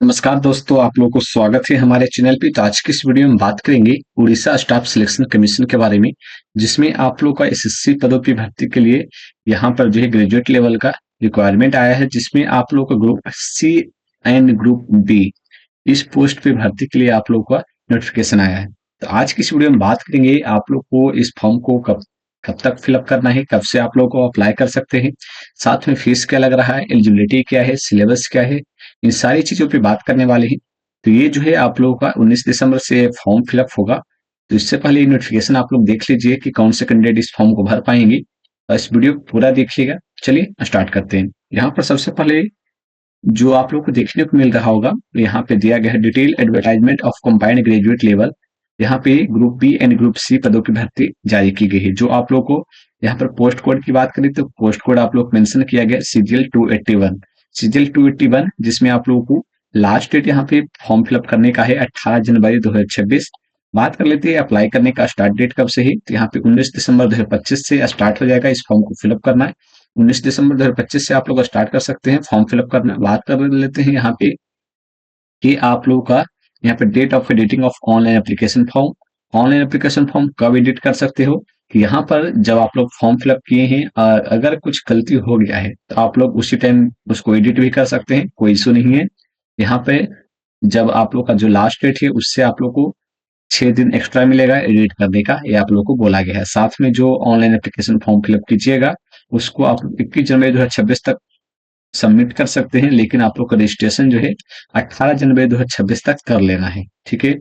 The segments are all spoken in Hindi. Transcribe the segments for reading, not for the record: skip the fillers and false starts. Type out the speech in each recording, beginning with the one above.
नमस्कार दोस्तों, आप लोगों को स्वागत है हमारे चैनल पे। तो आज की इस वीडियो में बात करेंगे उड़ीसा स्टाफ सिलेक्शन कमीशन के बारे में, जिसमें आप लोगों का एसएससी पदों की भर्ती के लिए यहाँ पर जो है ग्रेजुएट लेवल का रिक्वायरमेंट आया है, जिसमें आप लोगों का group C and group B इस पोस्ट पे भर्ती के लिए आप लोगों का नोटिफिकेशन आया है। तो आज की इस वीडियो में बात करेंगे आप लोग को इस फॉर्म को कब कब तक फिलअप करना है, कब से आप लोग को अप्लाई कर सकते हैं, साथ में फीस क्या लग रहा है, एलिजिबिलिटी क्या है, सिलेबस क्या है, इन सारी चीजों पे बात करने वाले हैं। तो ये जो है आप लोगों का 19 दिसंबर से फॉर्म फिलअप होगा। तो इससे पहले नोटिफिकेशन आप लोग देख लीजिए कि कौन से कैंडिडेट इस फॉर्म को भर पाएंगे, और इस वीडियो को पूरा देखिएगा। चलिए स्टार्ट करते हैं। यहाँ पर सबसे पहले जो आप लोग को देखने को मिल रहा होगा, यहाँ पे दिया गया है detail advertisement of combined graduate level. यहाँ पे group B and group C पदों की भर्ती जारी की गई है। जो आप लोग को यहाँ पर पोस्ट कोड की बात करें तो पोस्ट कोड आप लोग मेंशन किया गया सीजीएल 281, सीजीएल 281, जिसमें आप लोगों को लास्ट डेट यहाँ पे फॉर्म फिलअप करने का है 18 जनवरी 2026। बात कर लेते हैं अप्लाई करने का स्टार्ट डेट कब से है। तो यहाँ पे 19 दिसंबर 2025 से स्टार्ट हो जाएगा इस फॉर्म को फिलअप करना। 19 दिसंबर 2025 से आप लोग स्टार्ट कर सकते हैं फॉर्म फिलअप करना। बात कर लेते हैं यहाँ पे कि आप लोगों का यहाँ पे date of editing of online application form. Online application form कब एडिट कर सकते हो कि यहाँ पर जब आप लोग फॉर्म फिलअप किए हैं और अगर कुछ गलती हो गया है तो आप लोग उसी टाइम उसको एडिट भी कर सकते हैं, कोई इशू नहीं है। यहाँ पे जब आप लोग का जो लास्ट डेट है उससे आप लोग को 6 दिन एक्स्ट्रा मिलेगा एडिट करने का, ये आप लोग को बोला गया है। साथ में जो ऑनलाइन एप्लीकेशन फॉर्म फिलअप कीजिएगा उसको आप 21 जनवरी 2026 तक सबमिट कर सकते हैं, लेकिन आप लोग का रजिस्ट्रेशन जो है 18 जनवरी 2026 तक कर लेना है। ठीक है।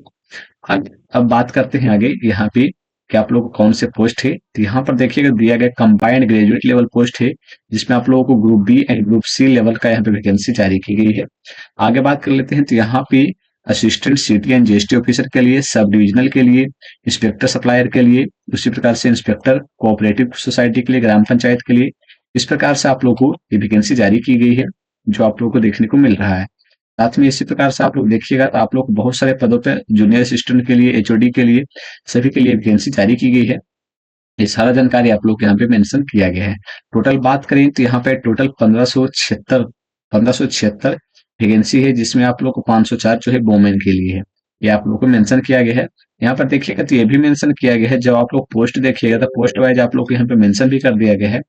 अब बात करते हैं आगे यहाँ पे कि आप लोग को कौन से पोस्ट है। तो यहाँ पर देखिएगा दिया गया कंबाइंड ग्रेजुएट लेवल पोस्ट है, जिसमें आप लोगों को group B and group C level का यहाँ पे वैकेंसी जारी की गई है। आगे बात कर लेते हैं। तो यहाँ पे assistant city and GST officer के लिए, सब डिविजनल के लिए, इंस्पेक्टर सप्लायर के लिए, उसी प्रकार से इंस्पेक्टर कोऑपरेटिव सोसाइटी के लिए, ग्राम पंचायत के लिए, इस प्रकार से आप लोगों को ये वैकेंसी जारी की गई है, जो आप लोगों को देखने को मिल रहा है। साथ में इसी प्रकार से आप लोग देखिएगा तो आप लोग बहुत सारे पदों पर जूनियर असिस्टेंट के लिए, एचओडी के लिए, सभी के लिए वैकेंसी जारी की गई है। ये सारा जानकारी आप लोग यहाँ पे मेंशन किया गया है। टोटल बात करें तो यहाँ पे टोटल 1576 वैकेंसी है, जिसमें आप लोग को 504 जो है वोमेन के लिए है, ये आप लोग को मेंशन किया गया है। यहाँ पर देखिएगा तो ये भी मेंशन किया गया है, जब आप लोग पोस्ट देखिएगा तो पोस्ट वाइज आप लोग को यहाँ पे मेंशन भी कर दिया गया है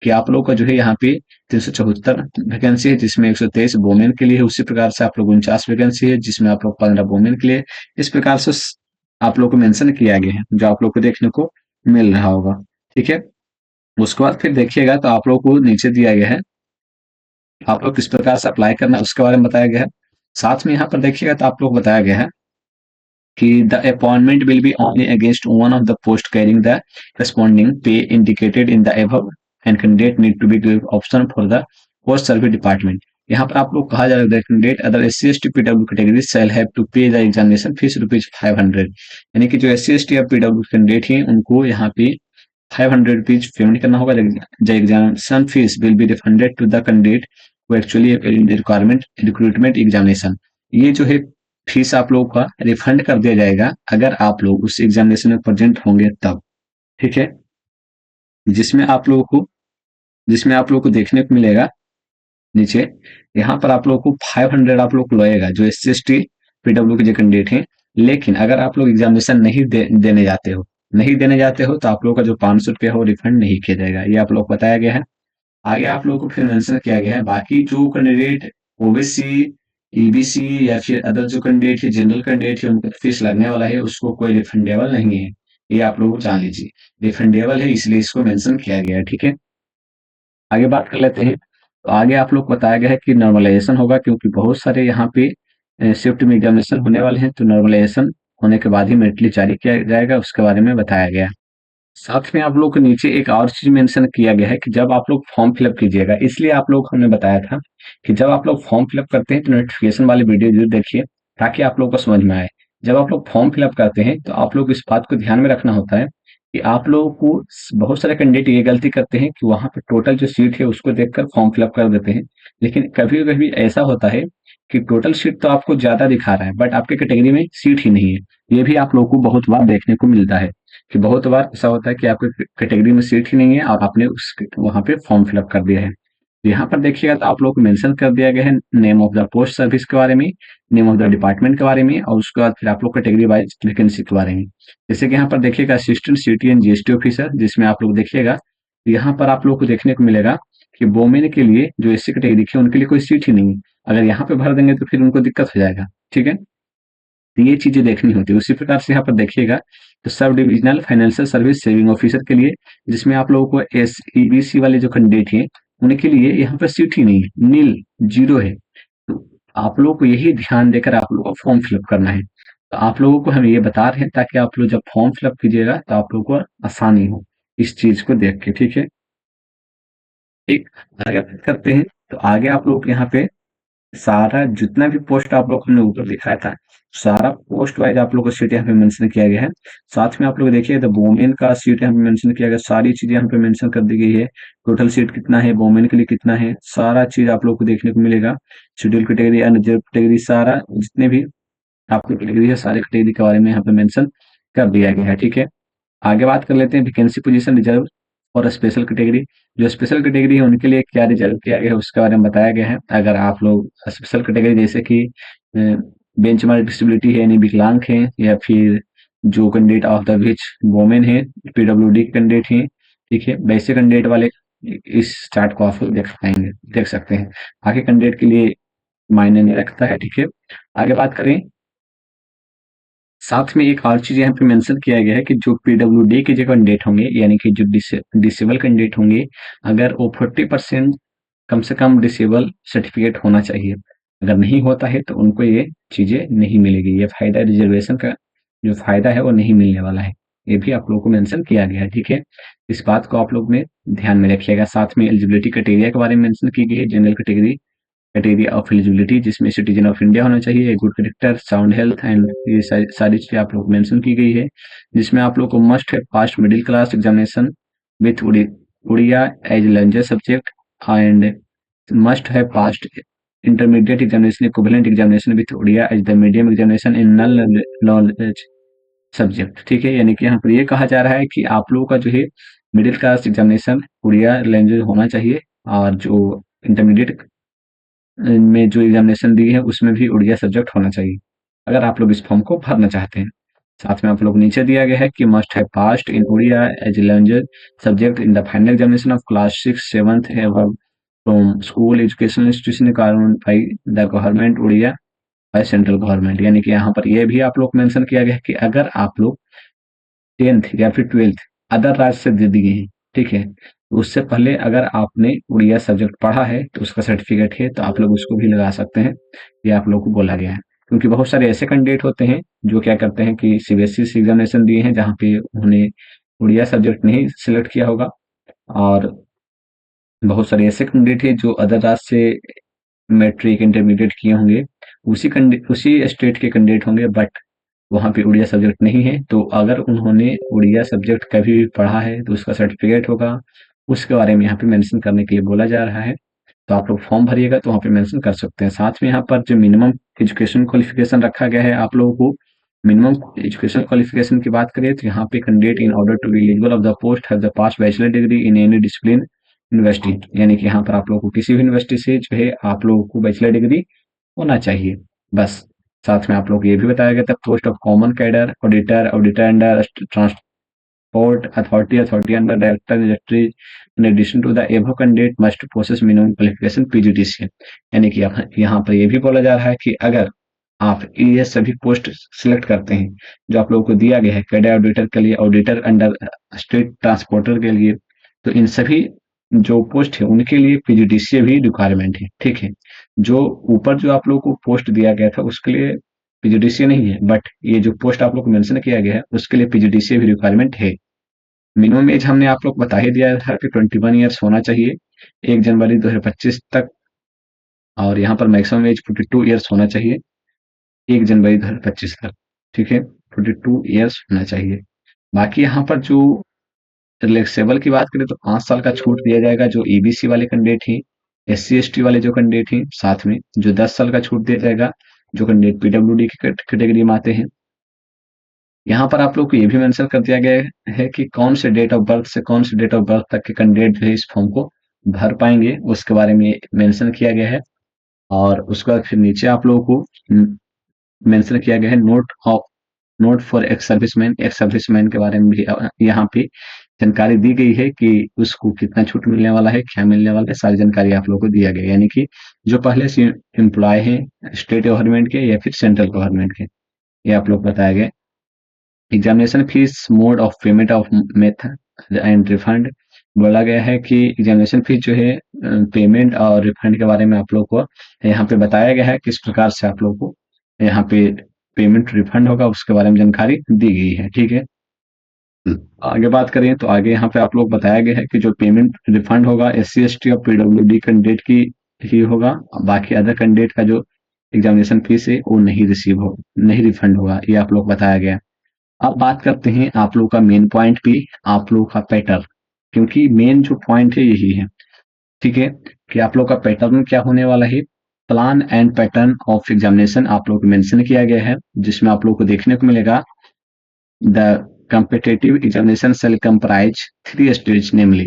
कि आप लोग का जो है यहाँ पे 374 वैकेंसी है, जिसमें 123 वोमेन के लिए है। उसी प्रकार से आप लोग 49 वैकेंसी है, जिसमें आप लोग 15 वोमेन के लिए। इस प्रकार से आप लोग को मेंशन किया गया है, जो आप लोग को देखने को मिल रहा होगा। ठीक है। उसके बाद फिर देखिएगा तो आप लोग को नीचे दिया गया है आप लोग किस प्रकार से अप्लाई करना है उसके बारे में बताया गया है। साथ में यहाँ पर देखिएगा तो आप लोग बताया गया है कि the appointment will be only against one of the post carrying the corresponding pay indicated in the above and candidate need to be given option for the post service department. यहाँ पर आप लोग कहा जा रहा है candidate other S C S T PW category shall have to pay the examination fee ₹500। यानी कि जो एस सी एस टी या पीडब्ल्यू कैंडिडेट हैं उनको यहाँ पे ₹500 पेमेंट करना होगा। The examination fee will be refunded to the candidate who actually requirement recruitment examination. ये जो है फीस आप लोगों का रिफंड कर दिया जाएगा अगर आप लोग उस एग्जामिनेशन में प्रेजेंट होंगे तब। ठीक है। जिसमें आप लोगों को जिसमें आप लोगों को देखने को मिलेगा नीचे, यहाँ पर आप लोगों को 500 आप लोग को लगेगा जो S C S T PW के जो कैंडिडेट हैं। लेकिन अगर आप लोग एग्जामिनेशन नहीं देने जाते हो तो आप लोगों का जो 500 रुपया हो रिफंड नहीं किया जाएगा, ये आप लोग को बताया गया है। आगे आप लोगों को फिर मेंशन किया गया है बाकी जो कैंडिडेट ओबीसी, ईबीसी या फिर अदर जो कैंडिडेट है, जनरल कैंडिडेट है, उनको फीस लगने वाला है, उसको कोई रिफंडेबल नहीं है। ये आप लोग जान लीजिए, रिफंडेबल है इसलिए इसको मेंशन किया गया है। ठीक है। आगे बात कर लेते हैं। तो आगे आप लोग को बताया गया है कि नॉर्मलाइजेशन होगा, क्योंकि बहुत सारे यहाँ पे शिफ्ट में एग्जामिनेशन होने वाले हैं, तो नॉर्मलाइजेशन होने के बाद ही मेरिट लिस्ट जारी किया जाएगा, उसके बारे में बताया गया है। साथ में आप लोग को नीचे एक और चीज मेंशन किया गया है कि जब आप लोग फॉर्म फिलअप कीजिएगा, इसलिए आप लोग हमने बताया था कि जब आप लोग फॉर्म फिलअप करते हैं तो नोटिफिकेशन वाली वीडियो जरूर देखिए, ताकि आप लोग को समझ में आए। जब आप लोग फॉर्म फिलअप करते हैं तो आप लोग इस बात को ध्यान में रखना होता है कि आप लोगों को बहुत सारे कैंडिडेट ये गलती करते हैं कि वहां पे टोटल जो सीट है उसको देखकर फॉर्म फिलअप कर देते हैं। लेकिन कभी कभी ऐसा होता है कि टोटल सीट तो आपको ज्यादा दिखा रहा है बट आपके कैटेगरी में सीट ही नहीं है। ये भी आप लोगों को बहुत बार देखने को मिलता है कि बहुत बार ऐसा होता है कि आपके कैटेगरी में सीट ही नहीं है और आपने उस वहां पे फॉर्म फिलअप कर दिया है। यहाँ पर देखिएगा तो आप लोग को मेंशन कर दिया गया है name of the post service के बारे में, नेम ऑफ द डिपार्टमेंट के बारे में, और उसके बाद फिर आप लोग कैटेगरी वाइज वैकेंसी के बारे में। जैसे कि यहाँ पर देखिएगा assistant city and GST officer, जिसमें आप लोग देखिएगा यहाँ पर आप लोग को देखने को मिलेगा कि वोमेन के लिए जो एससी कैटेगरी की है, उनके लिए कोई सीट ही नहीं है। अगर यहाँ पे भर देंगे तो फिर उनको दिक्कत हो जाएगा, ठीक है। तो ये चीजें देखनी होती है। उसी प्रकार से यहाँ पर देखिएगा तो sub divisional financial service saving officer के लिए, जिसमें आप लोगों को एस ईबीसी वाले जो कैंडिडेट हैं उनके लिए यहाँ पर सीट ही नहीं है, नील, जीरो है। तो आप लोगों को यही ध्यान देकर आप लोगों को फॉर्म फिलअप करना है। तो आप लोगों को हम ये बता रहे हैं ताकि आप लोग जब फॉर्म फिलअप कीजिएगा तो आप लोगों को आसानी हो इस चीज को देख के, ठीक है। ठीक, आगे बात करते हैं। तो आगे आप लोग यहाँ पे सारा जितना भी पोस्ट आप लोग ने ऊपर दिखाया था, सारा पोस्ट वाइज आप लोग को सीट यहाँ पे मेंशन किया गया है। साथ में आप लोग देखिए तो वोमेन का सीट यहाँ पे मेंशन किया गया, सारी चीजें यहाँ पे मेंशन कर दी गई है। टोटल सीट कितना है, वोमेन के लिए कितना है, सारा चीज आप लोग को देखने को मिलेगा। शेड्यूल कैटेगरी, अनरिजर्व कैटेगरी, सारा जितने भी आपकी कैटेगरी है सारी कैटेगरी के बारे में यहाँ पे मेंशन कर दिया गया है, ठीक है। आगे बात कर लेते हैं वैकेंसी पोजीशन रिजर्व और स्पेशल कैटेगरी। जो स्पेशल कैटेगरी है उनके लिए क्या रिजर्व किया गया है उसके बारे में बताया गया है। अगर आप लोग स्पेशल कैटेगरी जैसे कि बेंचमार्क डिसेबिलिटी है यानी विकलांग है, या फिर जो candidate of the which women है, पीडब्ल्यूडी कैंडिडेट है, ठीक है, वैसे कैंडिडेट वाले इस चार्ट को आप लोग देख पाएंगे, देख सकते हैं। आगे कैंडिडेट के लिए मायने नहीं रखता है, ठीक है। आगे बात करें, साथ में एक और चीज यहाँ पे मेंशन किया गया है कि जो पीडब्ल्यूडी के जो कैंडिडेट होंगे यानी कि जो डिसेबल कैंडिडेट होंगे, अगर वो 40% कम से कम डिसेबल सर्टिफिकेट होना चाहिए। अगर नहीं होता है तो उनको ये चीजें नहीं मिलेगी, ये फायदा रिजर्वेशन का जो फायदा है वो नहीं मिलने वाला है। ये भी आप लोगों को मेंशन किया गया है, ठीक है। इस बात को आप लोग ने ध्यान में रखिएगा। साथ में एलिजिबिलिटी क्राइटेरिया के बारे में मेंशन की गई है। General category criteria of eligibility, जिसमें सिटीजन ऑफ इंडिया होना चाहिए, good character, sound health and ये सारी चीजें आप लोग मेंशन की गई है। जिसमें आप लोग को मस्ट है passed middle class examination with Odia as language subject, and must है passed intermediate examination equivalent examination with Odia as the medium examination in non knowledge subject, ठीक है। यानी कि यहाँ पर ये कहा जा रहा है कि आप लोगों का जो है middle class examination Odia language होना चाहिए, और जो इंटरमीडिएट में जो एग्जामिनेशन दी है उसमें भी उड़िया सब्जेक्ट होना चाहिए, अगर आप लोग इस फॉर्म को भरना चाहते हैं। साथ में आप लोग नीचे दिया गया है कि must have passed in Odia as a language subject in the final examination of class 6 7th from school educational institution card by the government Odia by central government. यानी कि यहाँ पर यह भी आप लोग मेंशन किया गया है कि अगर आप लोग 10th या फिर 12th अदर राज्य से दे दी गई है, ठीक है, तो उससे पहले अगर आपने उड़िया सब्जेक्ट पढ़ा है तो उसका सर्टिफिकेट है तो आप लोग उसको भी लगा सकते हैं। ये आप लोग को बोला गया है, क्योंकि बहुत सारे ऐसे कैंडिडेट होते हैं जो क्या करते हैं कि सीबीएसई से एग्जामिनेशन दिए हैं जहाँ पे उन्होंने उड़िया सब्जेक्ट नहीं सिलेक्ट किया होगा, और बहुत सारे ऐसे कैंडिडेट हैं जो अदर राज्य से मैट्रिक इंटरमीडिएट किए होंगे, उसी स्टेट के कैंडिडेट होंगे, बट वहाँ पे उड़िया सब्जेक्ट नहीं है। तो अगर उन्होंने उड़िया सब्जेक्ट कभी भी पढ़ा है तो उसका सर्टिफिकेट होगा, उसके बारे में यहाँ पे मेंशन करने के लिए बोला जा रहा है। तो आप लोग फॉर्म भरिएगा तो वहाँ पे मेंशन कर सकते हैं। साथ में यहाँ पर जो मिनिमम एजुकेशन क्वालिफिकेशन रखा गया है आप लोगों को, मिनिमम एजुकेशन क्वालिफिकेशन की बात करें तो यहाँ पे candidate in order to be eligible of the post have the pass bachelor degree in any discipline university. यानी कि यहाँ पर आप लोगों को किसी भी यूनिवर्सिटी से जो है आप लोगों को बैचलर डिग्री होना चाहिए, बस। साथ में आप लोग ये भी बताया गया था post of common cadre auditor, auditor under transport authority, authority under director directory, in addition to the above candidate must process minimum qualification PGDC. यानी कि यहाँ पर ये भी बोला जा रहा है कि अगर आप ये सभी पोस्ट सिलेक्ट करते हैं जो आप लोगों को दिया गया है, कैडर ऑडिटर के लिए, ऑडिटर अंडर स्टेट ट्रांसपोर्टर के लिए, तो इन सभी जो पोस्ट है उनके लिए पीजीडीसीए भी रिक्वायरमेंट है, ठीक है। जो ऊपर जो आप लोगों को पोस्ट दिया गया था उसके लिए पीजीडीसीए नहीं है, बट ये जो पोस्ट आप लोग को मेंशन किया गया है उसके लिए पीजीडीसीए भी रिक्वायरमेंट है। मिनिमम एज हमने आप लोग बता ही दिया था कि 21 ईयर्स होना चाहिए 1 जनवरी 2025 तक, और यहाँ पर मैक्सिमम एज 42 ईयर्स होना चाहिए 1 जनवरी 2025 तक, ठीक है, 42 ईयर्स होना चाहिए। बाकी यहाँ पर जो रिलैक्सेबल की बात करें तो 5 साल का छूट दिया जाएगा जो ईबीसी वाले कैंडिडेट हैं, एससी एसटी वाले जो कैंडिडेट हैं, साथ में जो 10 साल का छूट दिया जाएगा जो कैंडिडेट पीडब्ल्यूडी की कैटेगरी में आते हैं। यहाँ पर आप लोग को ये भी मेंशन कर दिया गया है कि कौन से डेट ऑफ बर्थ से कौन से डेट ऑफ बर्थ तक के कैंडिडेट जो है इस फॉर्म को भर पाएंगे उसके बारे में मेंशन किया गया है। और उसके बाद फिर नीचे आप लोगों को मेंशन किया गया है नोट फॉर एक्स सर्विसमैन के बारे में भी यहाँ पे जानकारी दी गई है कि उसको कितना छूट मिलने वाला है, क्या मिलने वाला है, सारी जानकारी आप लोगों को दिया गया है। यानी कि जो पहले से एम्प्लॉय हैं स्टेट गवर्नमेंट के या फिर सेंट्रल गवर्नमेंट के, ये आप लोग बताया गया। Examination fees mode of payment of method and refund, बोला गया है कि एग्जामिनेशन फीस जो है पेमेंट और रिफंड के बारे में आप लोग को यहाँ पे बताया गया है किस प्रकार से आप लोग को यहाँ पे पेमेंट रिफंड होगा उसके बारे में जानकारी दी गई है। ठीक है, आगे बात करें तो आगे यहाँ पे आप लोग बताया गया है कि जो पेमेंट रिफंड होगा SC ST और PWD कैंडिडेट की ही होगा, बाकी अदर कैंडिडेट का जो एग्जामिनेशन फीस है वो नहीं रिफंड होगा, ये आप लोग बताया गया। अब बात करते हैं आप लोग का मेन पॉइंट भी, आप लोग का पैटर्न, क्योंकि मेन जो पॉइंट है यही है। ठीक है, कि आप लोग का पैटर्न क्या होने वाला है। Plan and pattern of examination आप लोग को मेंशन किया गया है, जिसमें आप लोग को देखने को मिलेगा the competitive examination shall comprise 3 stages, namely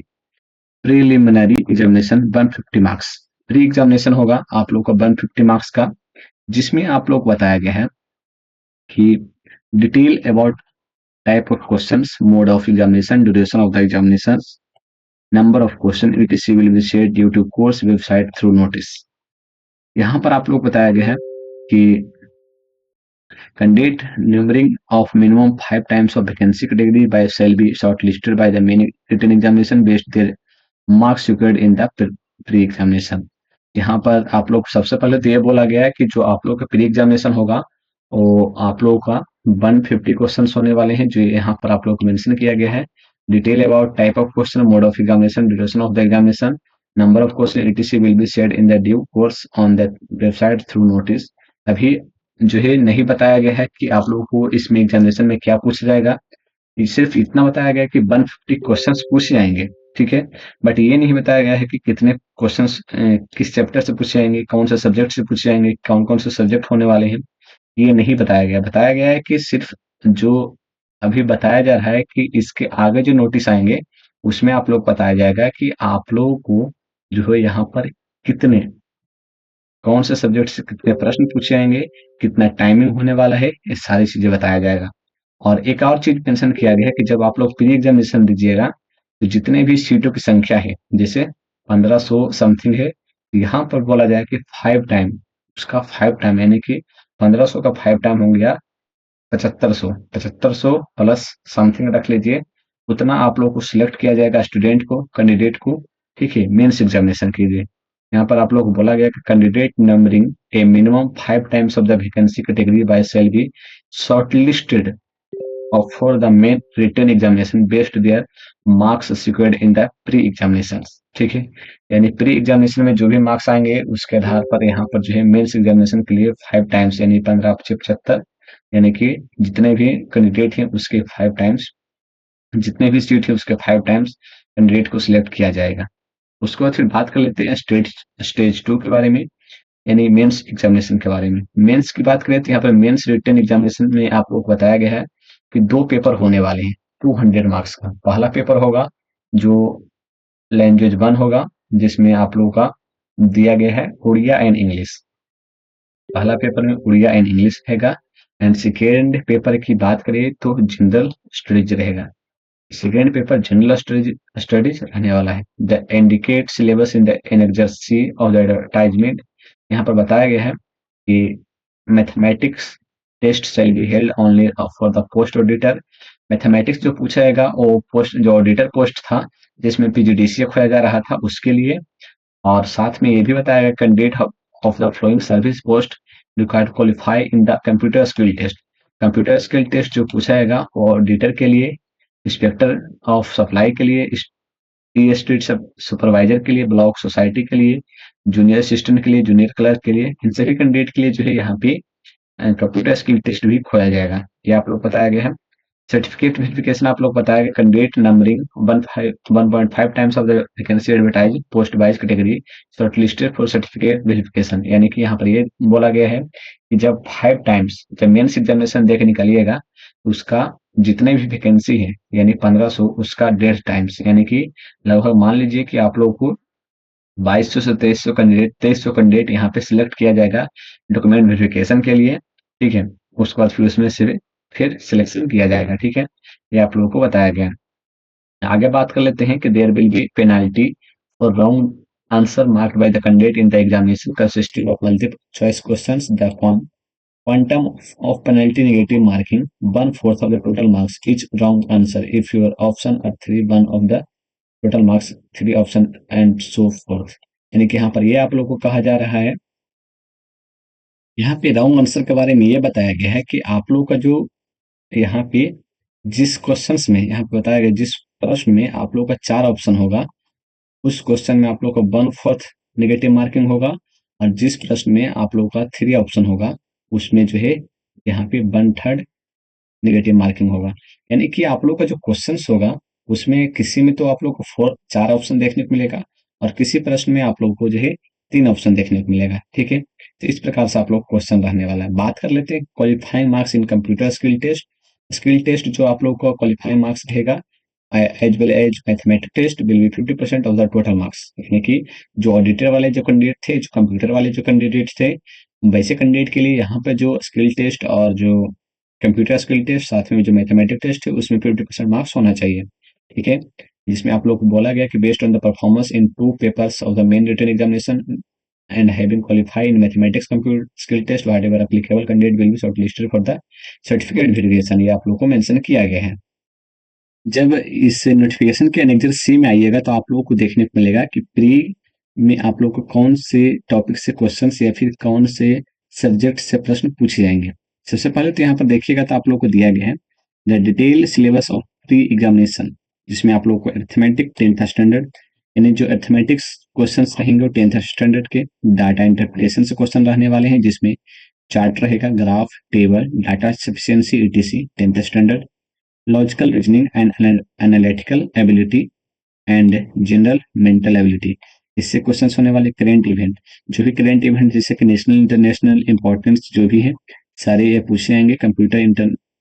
preliminary examination 150 marks, pre examination होगा आप लोग का 150 मार्क्स का, जिसमें आप लोग बताया गया है कि detail about type of questions, mode of examination, duration of the examination, number of question etc will be shared due to course website through notice। यहाँ पर आप लोग बताया गया है कि candidate numbering of minimum 5 times of vacancy category by shall be shortlisted by the main written examination based their marks secured in the pre examination। यहाँ पर आप लोग सबसे पहले तो ये बोला गया है कि जो आप लोग का प्री एग्जामिनेशन होगा वो आप लोगों का 150 क्वेश्चन होने वाले हैं, जो यहाँ पर आप लोग को मेंशन किया गया है। Detail about type of question, mode of examination, duration of the examination, number of question etc will be shared in the due course on the website through notice. अभी जो है नहीं बताया गया है कि आप लोगों को इसमें एग्जामिनेशन में क्या पूछा जाएगा, सिर्फ इतना बताया गया है कि 150 क्वेश्चंस पूछे जाएंगे। ठीक है, बट ये नहीं बताया गया है कि कितने क्वेश्चंस किस चैप्टर से पूछे जाएंगे, कौन से सब्जेक्ट से पूछे जाएंगे, कौन कौन से सब्जेक्ट होने वाले हैं, ये नहीं बताया गया। बताया गया है कि सिर्फ जो अभी बताया जा रहा है कि इसके आगे जो नोटिस आएंगे उसमें आप लोग बताया जाएगा कि आप लोगों को जो है यहाँ पर कितने कौन से सब्जेक्ट से कितने प्रश्न पूछे जाएंगे, कितना टाइमिंग होने वाला है, ये सारी चीजें बताया जाएगा। और एक और चीज मेंशन किया गया है कि जब आप लोग प्री एग्जामिनेशन दीजिएगा तो जितने भी सीटों की संख्या है, जैसे 1500 समथिंग है, यहाँ पर बोला जाए कि 5 टाइम, उसका 5 टाइम, यानी कि 1500 का 5 टाइम हो गया 7500, 7500 प्लस समथिंग रख लीजिए, उतना आप लोग को सिलेक्ट किया जाएगा स्टूडेंट को, कैंडिडेट को। ठीक है, मेंस एग्जामिनेशन के लिए यहाँ पर आप लोग को बोला गया कि candidate numbering a minimum 5 times of the vacancy category by shall be shortlisted for the main written examination based their marks secured in the pre examination. ठीक है, यानी प्री एग्जामिनेशन में जो भी मार्क्स आएंगे उसके आधार पर यहाँ पर जो है मेंस एग्जामिनेशन के लिए 5 टाइम्स, यानी 15×75, यानी कि जितने भी कैंडिडेट हैं उसके 5 टाइम्स, जितने भी सीट है उसके 5 टाइम्स कैंडिडेट को सिलेक्ट किया जाएगा। उसके बाद फिर बात कर लेते हैं स्टेज 2 के बारे में, यानी मेंस एग्जामिनेशन के बारे में। मेंस की बात करें तो यहाँ पर मेंस रिटन एग्जामिनेशन में आप लोग को बताया गया है कि 2 पेपर होने वाले हैं 200 मार्क्स का। पहला पेपर होगा जो लैंग्वेज 1 होगा, जिसमें आप लोगों का दिया गया है उड़िया एंड इंग्लिश। पहला पेपर में उड़िया एंड इंग्लिश रहेगा। एंड सेकेंड पेपर की बात करें तो जनरल स्टडीज रहेगा। सेकेंड पेपर जनरल स्टडीज रहने वाला है। The indicate syllabus in the annexure C of the advertisement, यहाँ पर बताया गया है कि mathematics test shall be held only for the post auditor. Mathematics जो पूछा जाएगा वो पोस्ट जो ऑडिटर पोस्ट था जिसमें PGDCA खोया जा रहा था उसके लिए। और साथ में ये भी बताया गया candidate of the flowing service post required qualify in the computer skill test. Computer skill test जो पूछा जाएगा वो ऑडिटर के लिए, इंस्पेक्टर ऑफ सप्लाई के लिए, टी स्ट्रीट सुपरवाइजर के लिए, ब्लॉक सोसाइटी के लिए, जूनियर असिस्टेंट के लिए, जूनियर क्लर्क के लिए, इन सभी कैंडिडेट के लिए जो है यहाँ पे कंप्यूटर स्किल टेस्ट भी खोया जाएगा, ये आप लोग बताया गया है। सर्टिफिकेट वेरिफिकेशन आप लोग बताया गया candidate numbering 1.5 times of the vacancy advertise post wise category shortlisted for certificate verification, यानी कि यहाँ पर ये बोला गया है कि जब 5 टाइम्स जब मेंस एग्जामिनेशन देके निकलिएगा उसका जितने भी वैकेंसी है यानी 1500, उसका 1.5 टाइम्स, यानी कि लगभग मान लीजिए कि आप लोग को 2200 से 2300 कैंडिडेट यहाँ पे सिलेक्ट किया जाएगा डॉक्यूमेंट वेरिफिकेशन के लिए। ठीक है, उसके बाद फिर उसमें से फिर सिलेक्शन किया जाएगा। ठीक है, ये आप लोगों को बताया गया। आगे बात कर लेते हैं कि there will be penalty for wrong answer marked by the candidate in the examination consisting of multiple choice questions. The quantum of penalty negative marking 1/4 of the total marks each wrong answer if your option are 1 of the total marks 3 option and so fourth. यानी कि यहाँ पर ये आप लोगों को कहा जा रहा है, यहाँ पे रॉन्ग आंसर के बारे में ये बताया गया है कि आप लोगों का जो यहाँ पे जिस क्वेश्चंस में यहाँ पे बताया गया, जिस प्रश्न में आप लोगों का 4 ऑप्शन होगा, उस क्वेश्चन में आप लोग का 1/4 नेगेटिव मार्किंग होगा, और जिस प्रश्न में आप लोगों का 3 ऑप्शन होगा, उसमें जो है यहाँ पे 1/3 नेगेटिव मार्किंग होगा। यानी कि आप लोग का जो क्वेश्चंस होगा, उसमें किसी में तो आप लोग को 4 ऑप्शन देखने को मिलेगा, और किसी प्रश्न में आप लोगों को जो है 3 ऑप्शन देखने को मिलेगा। ठीक है, तो इस प्रकार से आप लोग क्वेश्चन रहने वाला है। बात कर लेते हैं qualifying marks in computer skill test. Skill test जो आप लोग को क्वालिफाइंग मार्क्स रहेगा, as well as mathematic test will be 50% of the total marks. यानी कि जो ऑडिटर वाले जो कैंडिडेट थे, जो कंप्यूटर वाले जो कैंडिडेट थे, वैसे कैंडिडेट के लिए यहाँ पे जो स्किल टेस्ट और जो कंप्यूटर स्किल टेस्ट साथ में जो मैथमेटिक टेस्ट है, उसमें 50% मार्क्स होना चाहिए। ठीक है, जिसमें आप लोग को बोला गया कि based on the performance in 2 papers of the main written examination and having qualified in mathematics computer skill test whatever applicable candidate will be shortlisted for the certificate verification. ये आप लोग को मेंशन किया गया है। जब इस नोटिफिकेशन के एनेक्जर सी में आइएगा, तो आप लोगों को देखने को मिलेगा कि प्री में आप लोग को कौन से टॉपिक से क्वेश्चंस या फिर कौन से सब्जेक्ट से प्रश्न पूछे जाएंगे। सबसे पहले तो यहाँ पर देखिएगा तो आप लोग को दिया गया है the detail syllabus of pre examination, जिसमें आप लोग को अरिथमेटिक 10th स्टैंडर्ड, यानी जो अरिथमेटिक्स क्वेश्चन रहेंगे 10th स्टैंडर्ड के, डाटा इंटरप्रिटेशन से क्वेश्चन रहने वाले हैं, जिसमें चार्ट रहेगा, graph, table, data sufficiency etc 10th standard, logical reasoning and analytical ability and general mental ability. इससे क्वेश्चन होने वाले करेंट इवेंट, जो भी करेंट इवेंट जैसे कि नेशनल इंटरनेशनल इंपॉर्टेंस जो भी है, सारे ये पूछे जाएंगे।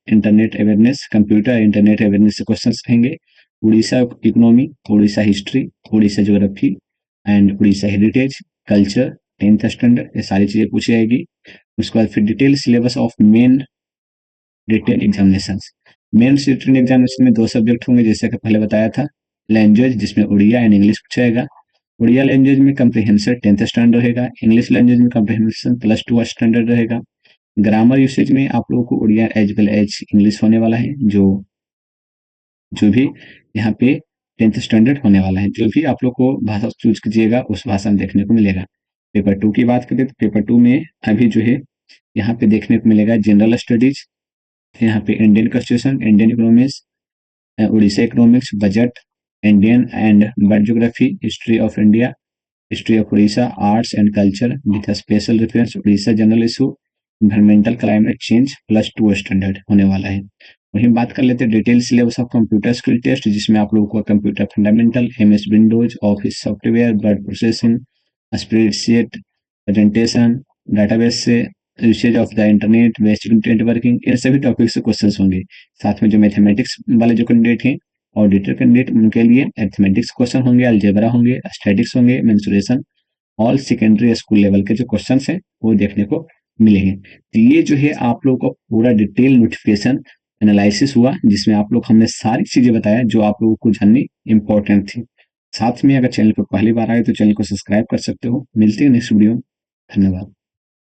Internet awareness, computer internet awareness से क्वेश्चन रहेंगे। Orissa economy, Orissa history, Orissa geography and Orissa heritage, culture 10th standard, ये सारी चीजें पूछी जाएगी। उसके बाद फिर detail syllabus of main written examination. Main written examination में 2 सब्जेक्ट होंगे, जैसे कि पहले बताया था। लैंग्वेज, जिसमें उड़िया एंड इंग्लिश पूछा जाएगा। उड़िया लैंग्वेज में कंप्रिहेंशन 10th स्टैंडर्ड रहेगा। इंग्लिश लैंग्वेज में कंप्रिहेंशन +2 स्टैंडर्ड रहेगा। ग्रामर यूसेज में आप लोगों को Odia as well as English होने वाला है, जो जो भी यहाँ पे 10th स्टैंडर्ड होने वाला है। जो भी आप लोग को भाषा चूज कीजिएगा, उस भाषा में देखने को मिलेगा। पेपर 2 की बात करें तो पेपर 2 में अभी जो है यहाँ पे देखने को मिलेगा जनरल स्टडीज, यहाँ पे Indian constitution, Indian economics, Orissa economics, budget, Indian and world geography, history of India, history of Orissa, arts and culture with special reference Orissa general issue, environmental climate change +2 standard होने वाला है। वहीं बात कर लेते हैं detail syllabus of computer skill test, जिसमें आप लोगों को computer fundamental, MS Windows, office software, word processing, spreadsheet, presentation, database से usage of the internet, basic networking, इन सभी टॉपिक से क्वेश्चंस होंगे। साथ में जो मैथमेटिक्स वाले जो कैंडिडेट हैं, ऑडिटर कैंडिडेट, उनके लिए अरिथमेटिक्स क्वेश्चन होंगे, अलजेब्रा होंगे, स्टैटिक्स होंगे, mensuration, all secondary school level के जो क्वेश्चन हैं वो देखने को मिलेंगे। तो ये जो है आप लोगों को पूरा डिटेल नोटिफिकेशन एनालिसिस हुआ, जिसमें आप लोग हमने सारी चीजें बताया जो आप लोगों को जाननी इंपॉर्टेंट थी। साथ में अगर चैनल पर पहली बार आए तो चैनल को सब्सक्राइब कर सकते हो। मिलते हैं नेक्स्ट वीडियो में। धन्यवाद।